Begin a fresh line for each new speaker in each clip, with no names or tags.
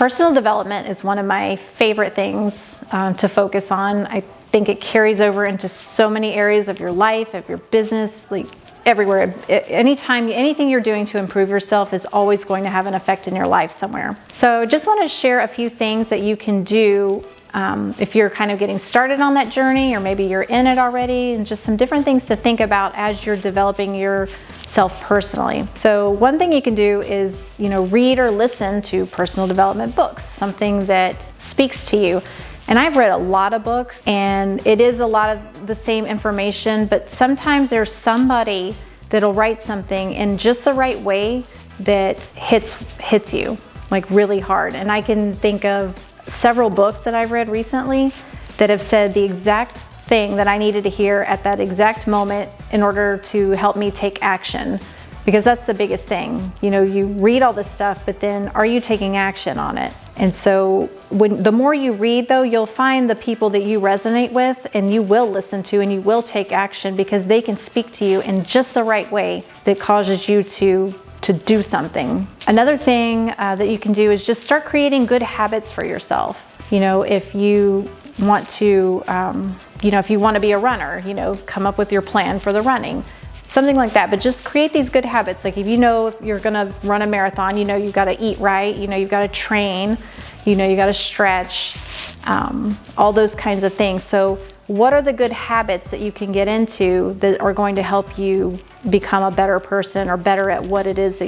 Personal development is one of my favorite things to focus on. I think it carries over into so many areas of your life, of your business, like everywhere. Anytime, anything you're doing to improve yourself is always going to have an effect in your life somewhere. So just want to share a few things that you can do if you're kind of getting started on that journey, or maybe you're in it already, and just some different things to think about as you're developing yourself personally. So one thing you can do is, read or listen to personal development books, something that speaks to you. And I've read a lot of books, and it is a lot of the same information, but sometimes there's somebody that'll write something in just the right way that hits you like really hard. And I can think of several books that I've read recently that have said the exact thing that I needed to hear at that exact moment in order to help me take action. Because that's the biggest thing. You read all this stuff, but then are you taking action on it? And so the more you read, though, you'll find the people that you resonate with and you will listen to and you will take action, because they can speak to you in just the right way that causes you to do something. Another thing that you can do is just start creating good habits for yourself. If you want to, if you want to be a runner, come up with your plan for the running. Something like that, but just create these good habits. Like if you're gonna run a marathon, you've got to eat right, you've got to train, you got to stretch, all those kinds of things. So what are the good habits that you can get into that are going to help you become a better person or better at what it is that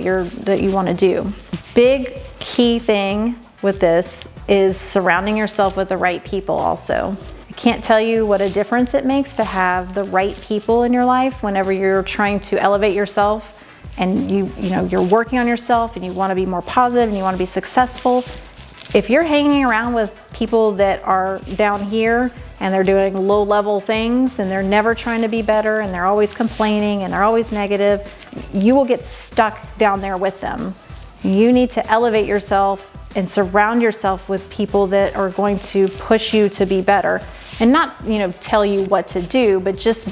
you want to do? Big key thing with this is surrounding yourself with the right people also. Can't tell you what a difference it makes to have the right people in your life whenever you're trying to elevate yourself and you're working on yourself and you want to be more positive and you want to be successful. If you're hanging around with people that are down here and they're doing low-level things and they're never trying to be better and they're always complaining and they're always negative, you will get stuck down there with them. You need to elevate yourself and surround yourself with people that are going to push you to be better. And not, tell you what to do, but just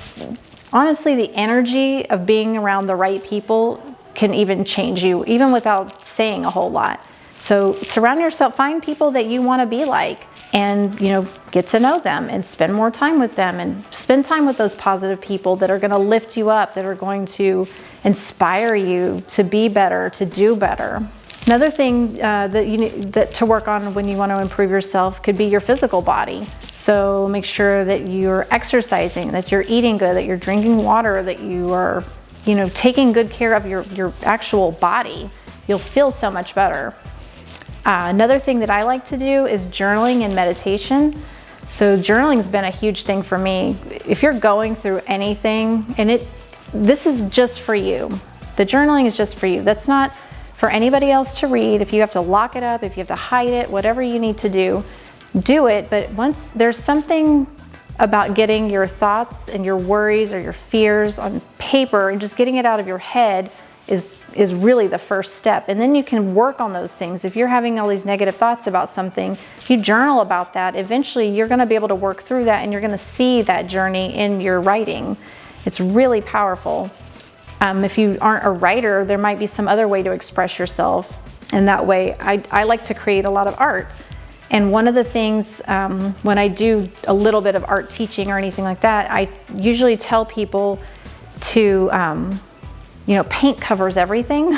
honestly, the energy of being around the right people can even change you, even without saying a whole lot. So surround yourself, find people that you want to be like, and, get to know them and spend more time with them and spend time with those positive people that are going to lift you up, that are going to inspire you to be better, to do better. Another thing that you need to work on when you want to improve yourself could be your physical body. So make sure that you're exercising, that you're eating good, that you're drinking water, that you are, taking good care of your actual body. You'll feel so much better. Another thing that I like to do is journaling and meditation. So journaling's been a huge thing for me. If you're going through anything, and this is just for you. The journaling is just for you. That's not for anybody else to read. If you have to lock it up, if you have to hide it, whatever you need to do it. But once there's something about getting your thoughts and your worries or your fears on paper and just getting it out of your head is really the first step. And then you can work on those things. If you're having all these negative thoughts about something, if you journal about that, eventually you're going to be able to work through that and you're going to see that journey in your writing. It's really powerful. If you aren't a writer, there might be some other way to express yourself. And that way, I like to create a lot of art. And one of the things, when I do a little bit of art teaching or anything like that, I usually tell people to, paint covers everything.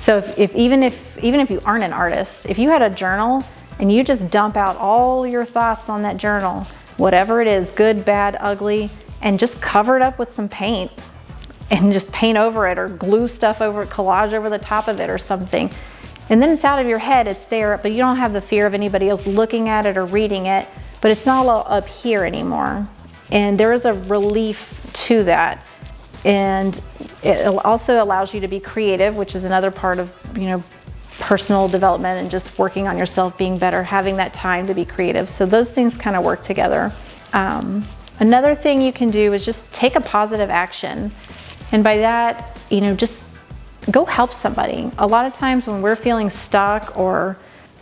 So even if you aren't an artist, if you had a journal and you just dump out all your thoughts on that journal, whatever it is, good, bad, ugly, and just cover it up with some paint and just paint over it or glue stuff over it, collage over the top of it or something. And then it's out of your head, it's there, but you don't have the fear of anybody else looking at it or reading it, but it's not all up here anymore. And there is a relief to that. And it also allows you to be creative, which is another part of, personal development and just working on yourself, being better, having that time to be creative. So those things kind of work together. Another thing you can do is just take a positive action. And by that, just go help somebody. A lot of times when we're feeling stuck or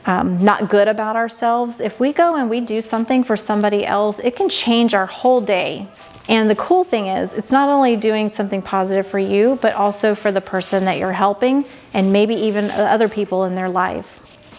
not good about ourselves, if we go and we do something for somebody else, it can change our whole day. And the cool thing is, it's not only doing something positive for you, but also for the person that you're helping and maybe even other people in their life.